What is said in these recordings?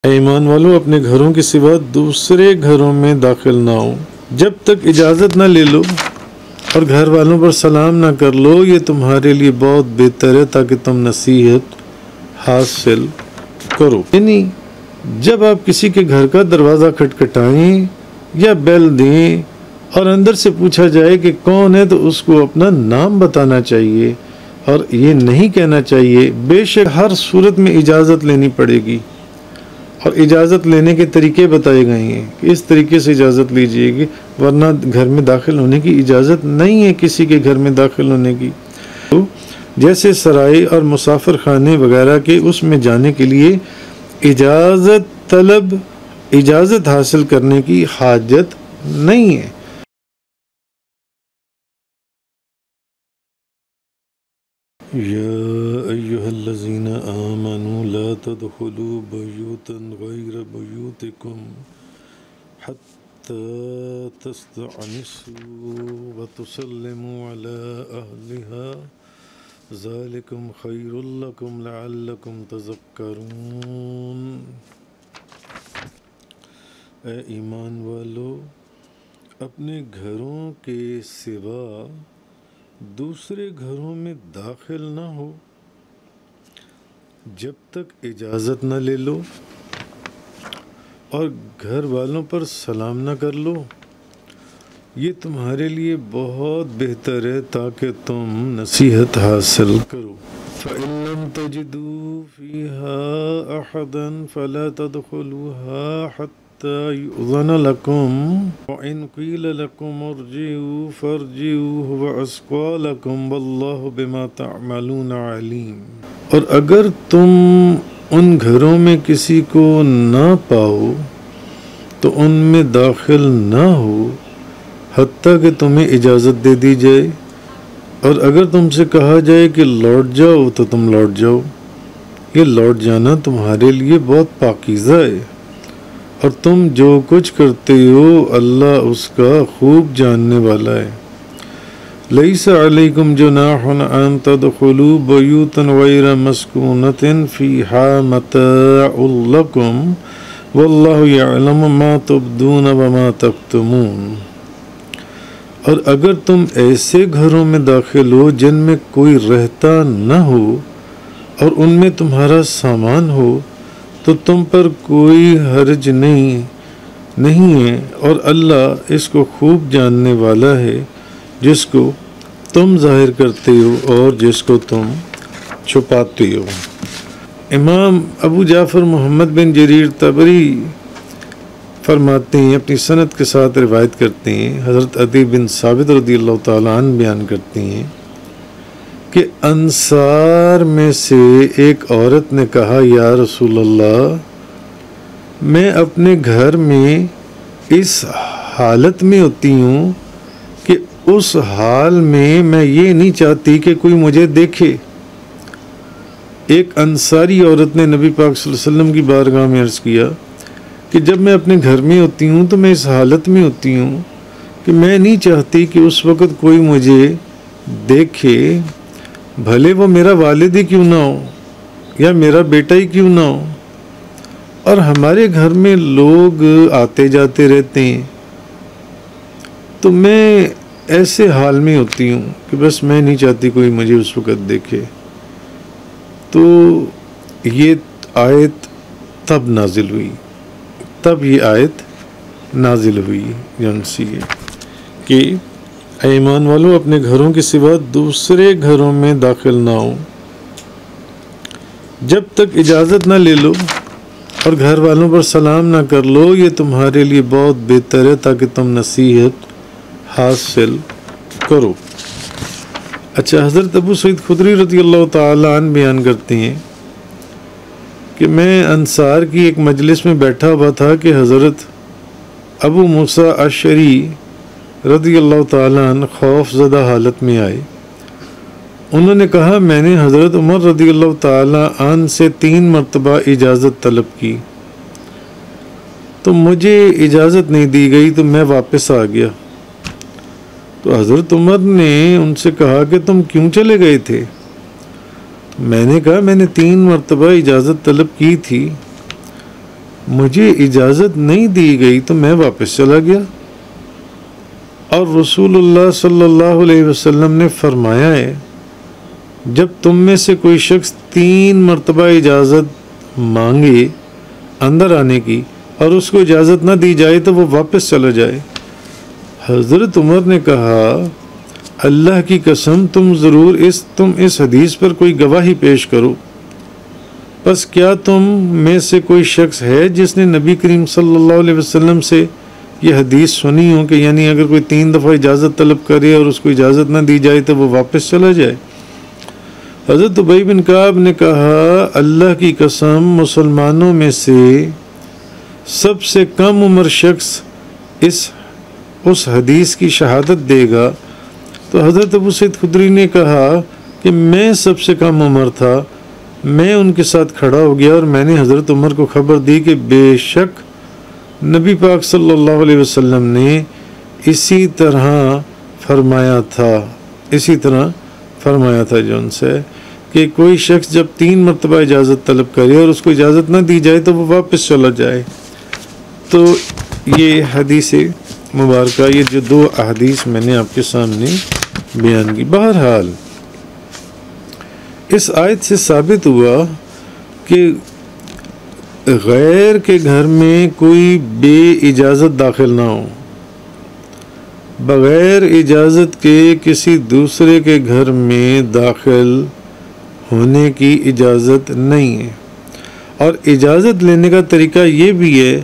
اے ایمان والو اپنے گھروں کے سوا دوسرے گھروں میں داخل نہ ہو جب تک اجازت نہ لے لو اور گھر والوں پر سلام نہ کر لو، یہ تمہارے لیے بہت بہتر ہے تاکہ تم نصیحت حاصل کرو۔ یعنی جب آپ کسی کے گھر کا دروازہ کھٹکھٹائیں یا بیل دیں اور اندر سے پوچھا جائے کہ کون ہے تو اس کو اپنا نام بتانا چاہیے اور یہ نہیں کہنا چاہیے بے شک ہر صورت میں اجازت لینی پڑے گی، اور اجازت لینے کے طریقے بتائے گئے ہیں کہ اس طریقے سے اجازت لیجیے گی، ورنہ گھر میں داخل ہونے کی اجازت نہیں ہے کسی کے گھر میں داخل ہونے کی۔ جیسے سرائے اور مسافر خانے وغیرہ کے اس میں جانے کے لیے اجازت حاصل کرنے کی حاجت نہیں ہے۔ یا ایہا الذین آمنوا لا تدخلوا بیوتا غیر بیوتکم حتی تستأنسوا وتسلموا علی اہلها ذالکم خیر لکم لعلکم تذکرون۔ اے ایمان والو اپنے گھروں کے سوا دوسرے گھروں میں داخل نہ ہو جب تک اجازت نہ لے لو اور گھر والوں پر سلام نہ کر لو، یہ تمہارے لیے بہت بہتر ہے تاکہ تم نصیحت حاصل کرو۔ فَإِن لَّمْ تَجِدُوا فِيهَا أَحَدًا فَلَا تَدْخُلُوهَا حَتَّىٰ يُؤْذَنَ لَكُمْ وَإِن قِيلَ لَكُمُ ارْجِعُوا فَارْجِعُوا هُوَ أَزْكَىٰ لَكُمْ وَاللَّهُ بِمَا تَعْمَلُونَ عَلِيمٌ۔ اور اگر تم ان گھروں میں کسی کو نہ پاؤ تو ان میں داخل نہ ہو حتیٰ کہ تمہیں اجازت دے دی جائے، اور اگر تم سے کہا جائے کہ لوٹ جاؤ تو تم لوٹ جاؤ، یہ لوٹ جانا تمہارے لیے بہت پاکیزہ ہے، اور تم جو کچھ کرتے ہو اللہ اس کا خوب جاننے والا ہے۔ لیس علیکم جناح ان تدخلوا بیوتا غیر مسکونۃ فیہا متاع لکم واللہ یعلم ما تبدون وما تکتمون۔ اور اگر تم ایسے گھروں میں داخل ہو جن میں کوئی رہتا نہ ہو اور ان میں تمہارا سامان ہو تو تم پر کوئی حرج نہیں ہے، اور اللہ اس کو خوب جاننے والا ہے جس کو تم ظاہر کرتے ہو اور جس کو تم چھپاتے ہو۔ امام ابو جعفر محمد بن جریر طبری فرماتے ہیں، اپنی سند کے ساتھ روایت کرتے ہیں، حضرت عدی بن ثابت رضی اللہ تعالیٰ عنہ بیان کرتے ہیں کہ انصار میں سے ایک عورت نے کہا، یا رسول اللہ، میں اپنے گھر میں اس حالت میں ہوتی ہوں کہ اس حال میں یہ نہیں چاہتی کہ کوئی مجھے دیکھے۔ ایک انصاری عورت نے نبی پاک صلی اللہ علیہ وسلم کی بارگاہ میں عرض کیا کہ جب میں اپنے گھر میں ہوتی ہوں تو میں اس حالت میں ہوتی ہوں کہ میں نہیں چاہتی کہ اس وقت کوئی مجھے دیکھے، بھلے وہ میرا والد ہی کیوں نہ ہو یا میرا بیٹا ہی کیوں نہ ہو، اور ہمارے گھر میں لوگ آتے جاتے رہتے ہیں، تو میں ایسے حال میں ہوتی ہوں کہ بس میں نہیں چاہتی کوئی مجھے اس وقت دیکھے۔ تو یہ آیت تب یہ آیت نازل ہوئی جنسی ہے کہ اے ایمان والو اپنے گھروں کے سوا دوسرے گھروں میں داخل نہ ہو جب تک اجازت نہ لے لو اور گھر والوں پر سلام نہ کر لو، یہ تمہارے لیے بہت بہتر ہے تاکہ تم نصیحت حاصل کرو۔ اچھا، حضرت ابو سعید خدری رضی اللہ تعالیٰ عنہ بیان کرتے ہیں کہ میں انصار کی ایک مجلس میں بیٹھا ہوا تھا کہ حضرت ابو موسیٰ اشعری رضی اللہ تعالیٰ عنہ خوف زدہ حالت میں آئے۔ انہوں نے کہا، میں نے حضرت عمر رضی اللہ تعالیٰ عنہ سے 3 مرتبہ اجازت طلب کی تو مجھے اجازت نہیں دی گئی، تو میں واپس آ گیا۔ تو حضرت عمر نے ان سے کہا کہ تم کیوں چلے گئے تھے؟ میں نے کہا میں نے 3 مرتبہ اجازت طلب کی تھی مجھے اجازت نہیں دی گئی تو میں واپس چلا گیا۔ اور رسول اللہ صلی اللہ علیہ وسلم نے فرمایا ہے جب تم میں سے کوئی شخص 3 مرتبہ اجازت مانگے اندر آنے کی اور اس کو اجازت نہ دی جائے تو وہ واپس چلا جائے۔ حضرت عمر نے کہا اللہ کی قسم تم اس حدیث پر کوئی گواہی پیش کرو۔ پس کیا تم میں سے کوئی شخص ہے جس نے نبی کریم صلی اللہ علیہ وسلم سے یہ حدیث سنی ہو کہ یعنی اگر کوئی 3 دفعہ اجازت طلب کرے اور اس کو اجازت نہ دی جائے تو وہ واپس چلا جائے؟ حضرت ابی بن کعب نے کہا اللہ کی قسم مسلمانوں میں سے سب سے کم عمر شخص اس حدیث کی شہادت دے گا۔ تو حضرت ابو سعید خدری نے کہا کہ میں سب سے کم عمر تھا، میں ان کے ساتھ کھڑا ہو گیا اور میں نے حضرت عمر کو خبر دی کہ بے شک نبی پاک صلی اللہ علیہ وسلم نے اسی طرح فرمایا تھا جو ان سے کہ کوئی شخص جب 3 مرتبہ اجازت طلب کرے اور اس کو اجازت نہ دی جائے تو وہ واپس چلا جائے۔ تو یہ حدیث مبارکہ، یہ جو 2 احادیث میں نے آپ کے سامنے بیان کی۔ بہرحال اس آیت سے ثابت ہوا کہ غیر کے گھر میں کوئی بے اجازت داخل نہ ہو، بغیر اجازت کے کسی دوسرے کے گھر میں داخل ہونے کی اجازت نہیں ہے۔ اور اجازت لینے کا طریقہ یہ بھی ہے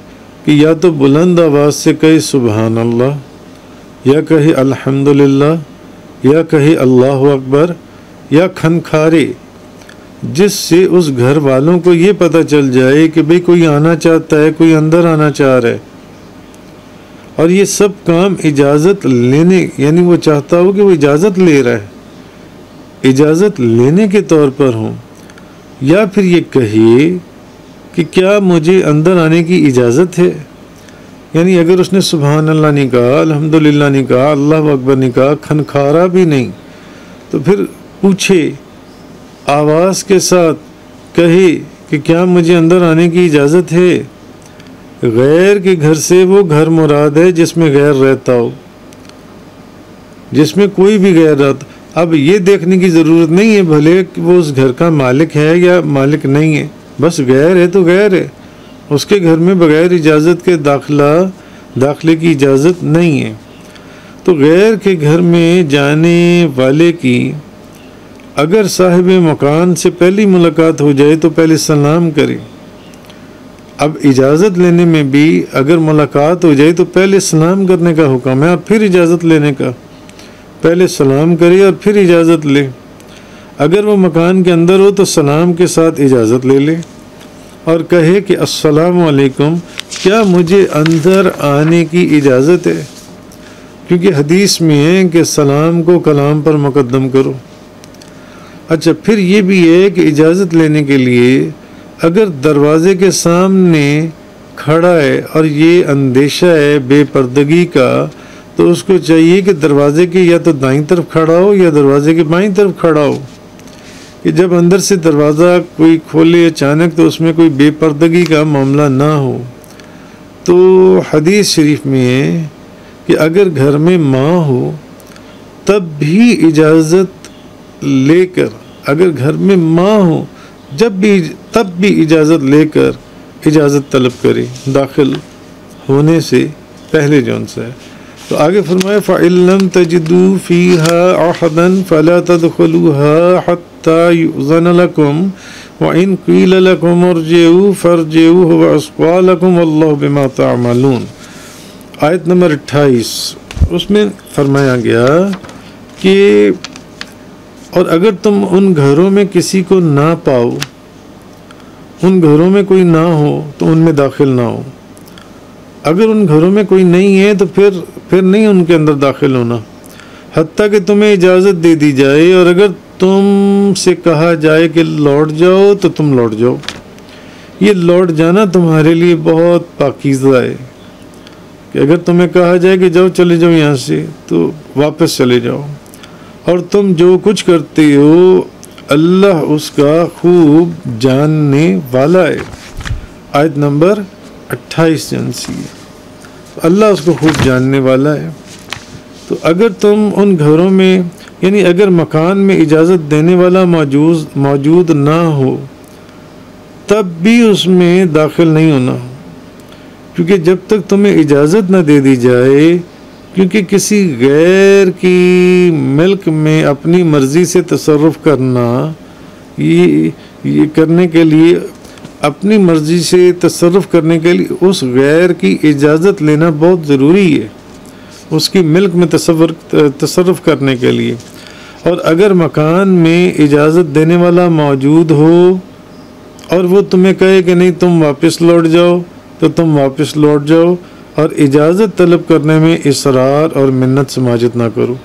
کہ یا تو بلند آواز سے کہے سبحان اللہ، یا کہے الحمدللہ، یا کہے اللہ اکبر، یا کھنکھارے، جس سے اس گھر والوں کو یہ پتہ چل جائے کہ بھئی کوئی آنا چاہتا ہے، کوئی اندر آنا چاہ رہا ہے۔ اور یہ سب کام اجازت لینے، یعنی وہ چاہتا ہو کہ وہ اجازت لے رہا ہے، اجازت لینے کے طور پر ہوں، یا پھر یہ کہے کہ کیا مجھے اندر آنے کی اجازت ہے۔ یعنی اگر اس نے سبحان اللہ نہیں کہا، الحمدللہ نہیں کہا، اللہ اکبر نہیں کہا، کھنکھارا بھی نہیں، تو پھر پوچھے، آواز کے ساتھ کہے کہ کیا مجھے اندر آنے کی اجازت ہے۔ غیر کے گھر سے وہ گھر مراد ہے جس میں غیر رہتا ہو، جس میں کوئی بھی غیر رہتا۔ اب یہ دیکھنے کی ضرورت نہیں ہے بھلے کہ وہ اس گھر کا مالک ہے یا مالک نہیں ہے، بس غیر ہے تو غیر ہے، اس کے گھر میں بغیر اجازت کے داخلے کی اجازت نہیں ہے۔ تو غیر کے گھر میں جانے والے کی اگر صاحب مکان سے پہلی ملاقات ہو جائے تو پہلے سلام کرے۔ اب اجازت لینے میں بھی اگر ملاقات ہو جائے تو پہلے سلام کرنے کا حکم ہے اور پھر اجازت لینے کا، پہلے سلام کرے اور پھر اجازت لے۔ اگر وہ مکان کے اندر ہو تو سلام کے ساتھ اجازت لے لے اور کہے کہ السلام علیکم، کیا مجھے اندر آنے کی اجازت ہے؟ کیونکہ حدیث میں ہے کہ سلام کو کلام پر مقدم کرو۔ اچھا، پھر یہ بھی ہے کہ اجازت لینے کے لیے اگر دروازے کے سامنے کھڑا ہے اور یہ اندیشہ ہے بے پردگی کا، تو اس کو چاہیے کہ دروازے کے یا تو دائیں طرف کھڑا ہو یا دروازے کے بائیں طرف کھڑا ہو، کہ جب اندر سے دروازہ کوئی کھولے اچانک تو اس میں کوئی بے پردگی کا معاملہ نہ ہو۔ تو حدیث شریف میں ہے کہ اگر گھر میں ماں ہو تب بھی اجازت لے کر، اگر گھر میں ماں ہو تب بھی اجازت لے کر اجازت طلب کرے داخل ہونے سے پہلے جو ان سے ہے۔ تو آگے فرمایا فَإِن لَّمْ تَجِدُوا فِيهَا أَحَدًا فَلَا تَدْخُلُوهَا حَتَّى يُؤْذَنَ لَكُمْ وَإِن قِيلَ لَكُمُ ارْجِعُوا فَارْجِعُوا هُوَ أَزْكَىٰ لَكُمْ وَاللَّهُ بِمَا تَعْمَلُونَ۔ آیت نمبر 28 اس میں فرمایا گیا کہ اور اگر تم ان گھروں میں کسی کو نہ پاؤ، ان گھروں میں کوئی نہ ہو تو ان میں داخل نہ ہو۔ اگر ان گھروں میں کوئی نہیں ہے تو پھر نہیں ان کے اندر داخل ہونا، حتیٰ کہ تمہیں اجازت دے دی جائے، اور اگر تم سے کہا جائے کہ لوٹ جاؤ تو تم لوٹ جاؤ۔ یہ لوٹ جانا تمہارے لیے بہت پاکیزہ ہے کہ اگر تمہیں کہا جائے کہ جاؤ چلے جاؤ یہاں سے تو واپس چلے جاؤ، اور تم جو کچھ کرتے ہو اللہ اس کا خوب جاننے والا ہے۔ آیت نمبر 28 جنسی ہے، اللہ اس کو خوب جاننے والا ہے۔ تو اگر تم ان گھروں میں یعنی اگر مکان میں اجازت دینے والا موجود نہ ہو تب بھی اس میں داخل نہیں ہونا، کیونکہ جب تک تمہیں اجازت نہ دے دی جائے، کیونکہ کسی غیر کی ملک میں اپنی مرضی سے تصرف کرنا، یہ کرنے کے لیے اپنی مرضی سے تصرف کرنے کے لیے اس غیر کی اجازت لینا بہت ضروری ہے، اس کی ملک میں تصرف کرنے کے لیے۔ اور اگر مکان میں اجازت دینے والا موجود ہو اور وہ تمہیں کہے کہ نہیں تم واپس لوٹ جاؤ تو تم واپس لوٹ جاؤ، اور اجازت طلب کرنے میں اصرار اور منت سماجت نہ کرو۔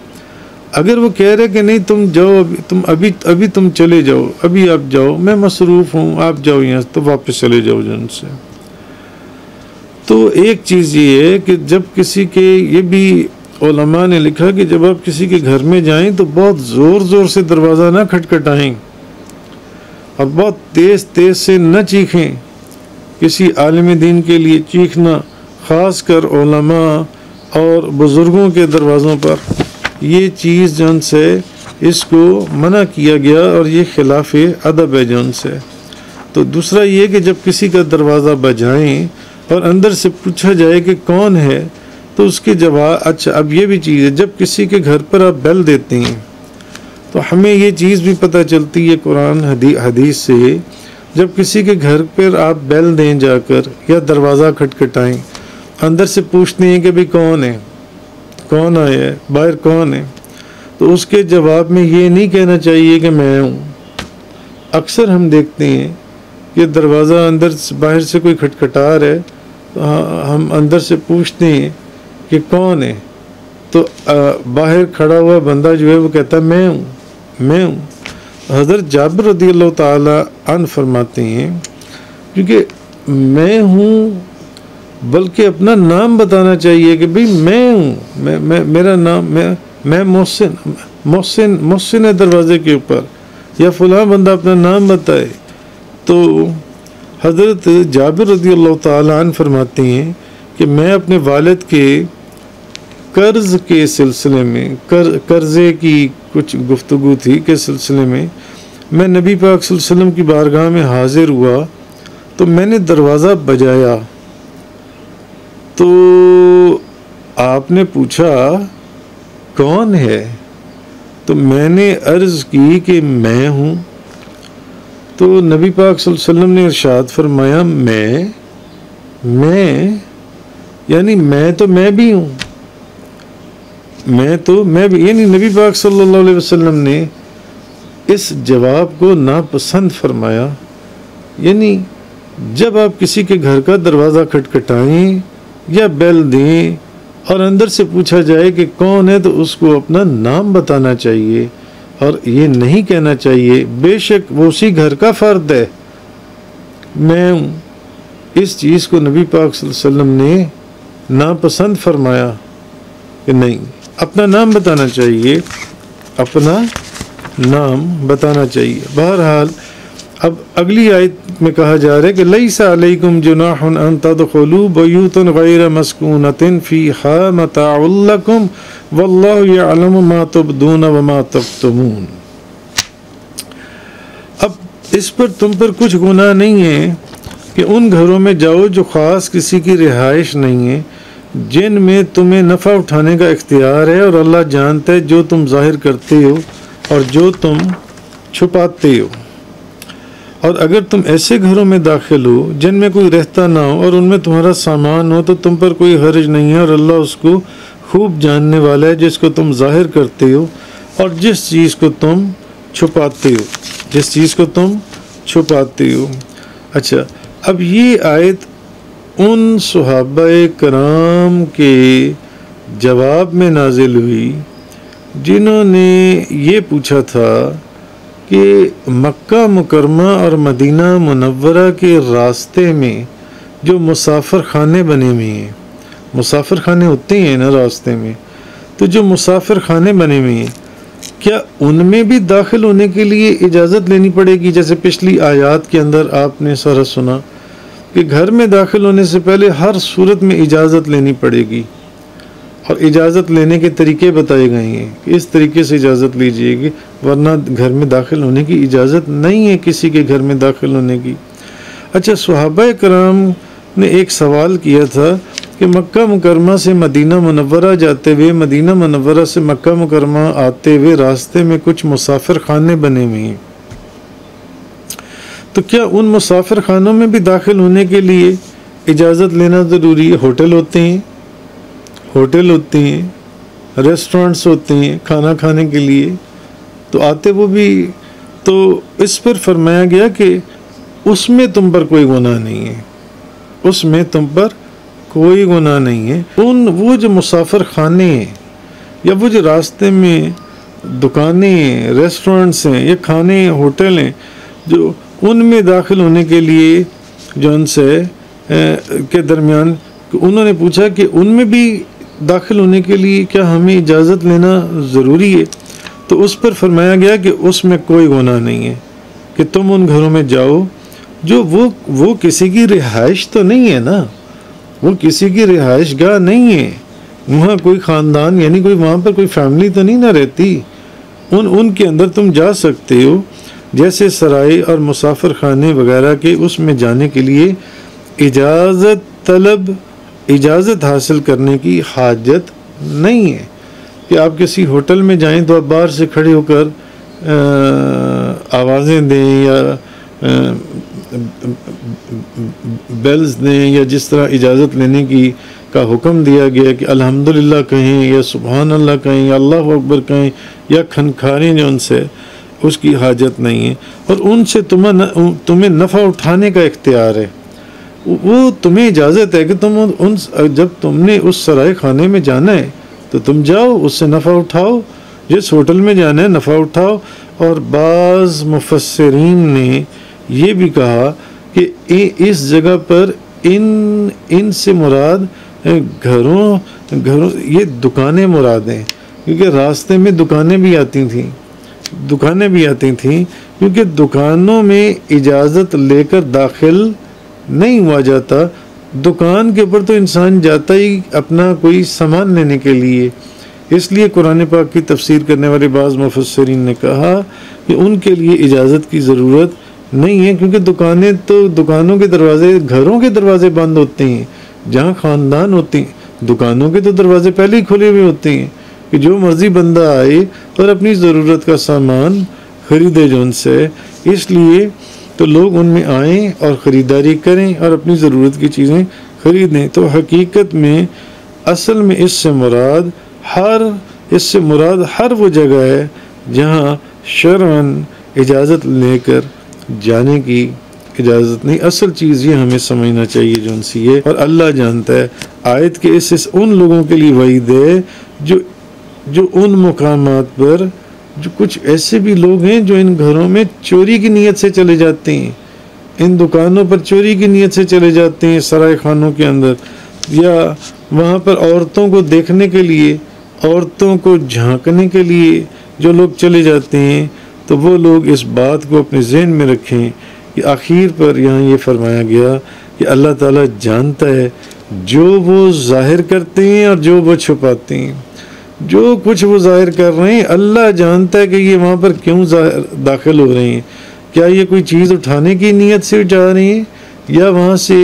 اگر وہ کہہ رہے کہ نہیں تم جاؤ، ابھی تم چلے جاؤ، ابھی آپ جاؤ، میں مصروف ہوں، آپ جاؤ یہاں، تو واپس چلے جاؤ جن سے۔ تو ایک چیز یہ ہے کہ جب کسی کے، یہ بھی علماء نے لکھا کہ جب آپ کسی کے گھر میں جائیں تو بہت زور زور سے دروازہ نہ کھٹکھٹائیں اور بہت تیز تیز سے نہ چیخیں۔ کسی عالم دین کے لیے چیخنا، خاص کر علماء اور بزرگوں کے دروازوں پر، یہ چیز جن سے اس کو منع کیا گیا اور یہ خلاف ادب ہے جن سے۔ تو دوسرا یہ کہ جب کسی کا دروازہ بجائیں اور اندر سے پوچھا جائے کہ کون ہے تو اس کے جواب، اچھا اب یہ بھی چیز ہے، جب کسی کے گھر پر آپ بیل دیتے ہیں تو ہمیں یہ چیز بھی پتہ چلتی ہے قرآن حدیث سے، جب کسی کے گھر پر آپ بیل دیں جا کر یا دروازہ کھٹکھٹائیں، اندر سے پوچھتے ہیں کہ بھئی کون ہے، کون آیا ہے، باہر کون ہے، تو اس کے جواب میں یہ نہیں کہنا چاہیے کہ میں ہوں۔ اکثر ہم دیکھتے ہیں کہ دروازہ باہر سے کوئی کھٹکھٹا رہا ہے تو ہم اندر سے پوچھتے ہیں کہ کون ہے، تو باہر کھڑا ہوا بندہ جو ہے وہ کہتا ہے میں ہوں۔ حضرت جابر رضی اللہ تعالی عنہ فرماتے ہیں کیونکہ میں ہوں بلکہ اپنا نام بتانا چاہیے کہ بھئی میں ہوں، میرا نام، میں محسن ہے دروازے کے اوپر، یا فلاں بندہ اپنا نام بتائے۔ تو حضرت جابر رضی اللہ تعالی عنہ فرماتے ہیں کہ میں اپنے والد کے قرض کے سلسلے میں، قرضے کی کچھ گفتگو تھی کے سلسلے میں نبی پاک صلی اللہ علیہ وسلم کی بارگاہ میں حاضر ہوا تو میں نے دروازہ بجایا تو آپ نے پوچھا کون ہے، تو میں نے عرض کی کہ میں ہوں، تو نبی پاک صلی اللہ علیہ وسلم نے ارشاد فرمایا میں یعنی میں بھی ہوں، میں بھی، یعنی نبی پاک صلی اللہ علیہ وسلم نے اس جواب کو ناپسند فرمایا۔ یعنی جب آپ کسی کے گھر کا دروازہ کھٹکھٹائیں یا بیل دیں اور اندر سے پوچھا جائے کہ کون ہے تو اس کو اپنا نام بتانا چاہیے اور یہ نہیں کہنا چاہیے بے شک وہ اسی گھر کا فرد ہے، میں ہوں۔ اس چیز کو نبی پاک صلی اللہ علیہ وسلم نے ناپسند فرمایا کہ نہیں، اپنا نام بتانا چاہیے، اپنا نام بتانا چاہیے۔ بہرحال اب اگلی آیت میں کہا جا رہا ہے کہ لیس علیکم جناح ان تدخلوا بیوتا غیر مسکونۃ فیہا متاع لکم واللہ یعلم ما تبدون وما تکتمون۔ اب اس پر تم پر کچھ گناہ نہیں ہے کہ ان گھروں میں جاؤ جو خاص کسی کی رہائش نہیں ہے، جن میں تمہیں نفع اٹھانے کا اختیار ہے، اور اللہ جانتا ہے جو تم ظاہر کرتے ہو اور جو تم چھپاتے ہو۔ اور اگر تم ایسے گھروں میں داخل ہو جن میں کوئی رہتا نہ ہو اور ان میں تمہارا سامان ہو تو تم پر کوئی حرج نہیں ہے، اور اللہ اس کو خوب جاننے والا ہے جس کو تم ظاہر کرتے ہو اور جس چیز کو تم چھپاتے ہو۔ اچھا، اب یہ آیت ان صحابہ کرام کے جواب میں نازل ہوئی جنہوں نے یہ پوچھا تھا کہ مکہ مکرمہ اور مدینہ منورہ کے راستے میں جو مسافر خانے بنے ہوئے ہیں، مسافر خانے ہوتے ہیں نا راستے میں، تو جو مسافر خانے بنے ہوئے ہیں کیا ان میں بھی داخل ہونے کے لیے اجازت لینی پڑے گی؟ جیسے پچھلی آیات کے اندر آپ نے سارا سنا کہ گھر میں داخل ہونے سے پہلے ہر صورت میں اجازت لینی پڑے گی، اور اجازت لینے کے طریقے بتائے گئے ہیں کہ اس طریقے سے اجازت لیجیے گی، ورنہ گھر میں داخل ہونے کی اجازت نہیں ہے کسی کے گھر میں داخل ہونے کی۔ اچھا، صحابہ کرام نے ایک سوال کیا تھا کہ مکہ مکرمہ سے مدینہ منورہ جاتے ہوئے، مدینہ منورہ سے مکہ مکرمہ آتے ہوئے راستے میں کچھ مسافر خانے بنے ہوئے ہیں، تو کیا ان مسافر خانوں میں بھی داخل ہونے کے لیے اجازت لینا ضروری ہے؟ ہوٹل ہوتے ہیں، ریسٹورنٹس ہوتے ہیں کھانا کھانے کے لیے، تو آتے وہ بھی، تو اس پر فرمایا گیا کہ اس میں تم پر کوئی گناہ نہیں ہے، اس میں تم پر کوئی گناہ نہیں ہے۔ وہ جو مسافر خانے ہیں یا وہ جو راستے میں دکانیں ہیں، ریسٹورنٹس ہیں یا کھانے ہوٹل ہیں، جو ان میں داخل ہونے کے لیے جو ان سے کے درمیان انہوں نے پوچھا کہ ان میں بھی داخل ہونے کے لیے کیا ہمیں اجازت لینا ضروری ہے؟ تو اس پر فرمایا گیا کہ اس میں کوئی گناہ نہیں ہے کہ تم ان گھروں میں جاؤ جو وہ کسی کی رہائش تو نہیں ہے نا، وہ کسی کی رہائش گاہ نہیں ہے، وہاں کوئی خاندان یعنی کوئی وہاں پر کوئی فیملی تو نہیں نہ رہتی، ان کے اندر تم جا سکتے ہو، جیسے سرائے اور مسافر خانے وغیرہ کے اس میں جانے کے لیے اجازت حاصل کرنے کی حاجت نہیں ہے کہ آپ کسی ہوٹل میں جائیں تو آپ باہر سے کھڑے ہو کر آوازیں دیں یا بیلز دیں، یا جس طرح اجازت لینے کا حکم دیا گیا کہ الحمدللہ کہیں یا سبحان اللہ کہیں یا اللہ اکبر کہیں یا کھنکھاریں جو ان سے، اس کی حاجت نہیں ہے، اور ان سے تمہیں نفع اٹھانے کا اختیار ہے، وہ تمہیں اجازت ہے کہ جب تم نے اس سرائے خانے میں جانا ہے تو تم جاؤ، اس سے نفع اٹھاؤ، جس ہوٹل میں جانا ہے نفع اٹھاؤ۔ اور بعض مفسرین نے یہ بھی کہا کہ اس جگہ پر ان سے مراد گھروں یہ دکانیں مراد ہیں، کیونکہ راستے میں دکانیں بھی آتی تھیں کیونکہ دکانوں میں اجازت لے کر داخل نہیں ہوا جاتا، دکان کے اوپر تو انسان جاتا ہی اپنا کوئی سامان لینے کے لیے، اس لیے قرآن پاک کی تفسیر کرنے والے بعض مفسرین نے کہا کہ ان کے لیے اجازت کی ضرورت نہیں ہے، کیونکہ دکانوں کے دروازے، گھروں کے دروازے بند ہوتے ہیں، جہاں خاندان ہوتے ہیں دکانوں کے تو دروازے پہلے ہی کھلے ہوئے ہوتے ہیں کہ جو مرضی بندہ آئے اور اپنی ضرورت کا سامان خریدے جو ان سے، اس لیے تو لوگ ان میں آئیں اور خریداری کریں اور اپنی ضرورت کی چیزیں خریدیں۔ تو حقیقت میں اصل میں اس سے مراد ہر وہ جگہ ہے جہاں شرعاً اجازت لے کر جانے کی اجازت نہیں۔ اصل چیز یہ ہمیں سمجھنا چاہیے جو ان سے یہ، اور اللہ جانتا ہے آیت کے اس ان لوگوں کے لیے وعید ہے جو ان مقامات پر، جو کچھ ایسے بھی لوگ ہیں جو ان گھروں میں چوری کی نیت سے چلے جاتے ہیں، ان دکانوں پر چوری کی نیت سے چلے جاتے ہیں، سرائے خانوں کے اندر، یا وہاں پر عورتوں کو دیکھنے کے لیے، عورتوں کو جھانکنے کے لیے جو لوگ چلے جاتے ہیں، تو وہ لوگ اس بات کو اپنے ذہن میں رکھیں کہ آخر پر یہاں یہ فرمایا گیا کہ اللہ تعالیٰ جانتا ہے جو وہ ظاہر کرتے ہیں اور جو وہ چھپاتے ہیں، جو کچھ وہ ظاہر کر رہے ہیں اللہ جانتا ہے کہ یہ وہاں پر کیوں داخل ہو رہے ہیں، کیا یہ کوئی چیز اٹھانے کی نیت سے جا رہے ہیں، یا وہاں سے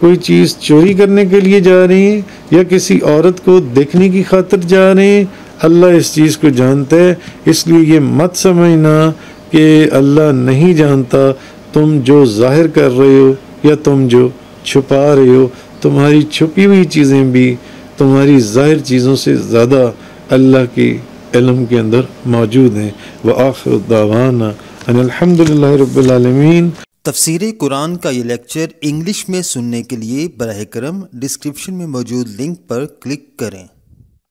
کوئی چیز چوری کرنے کے لیے جا رہے ہیں، یا کسی عورت کو دیکھنے کی خاطر جا رہے ہیں، اللہ اس چیز کو جانتا ہے۔ اس لیے یہ مت سمجھنا کہ اللہ نہیں جانتا، تم جو ظاہر کر رہے ہو یا تم جو چھپا رہے ہو، تمہاری چھپی ہوئی چیزیں بھی تمہاری ظاہر چیزوں سے زیادہ اللہ کے علم کے اندر موجود ہیں۔ وآخر دعوانا ان الحمدللہ رب العالمین۔ تفسیر قرآن کا یہ لیکچر انگلش میں سننے کے لیے براہ کرم ڈسکرپشن میں موجود لنک پر کلک کریں۔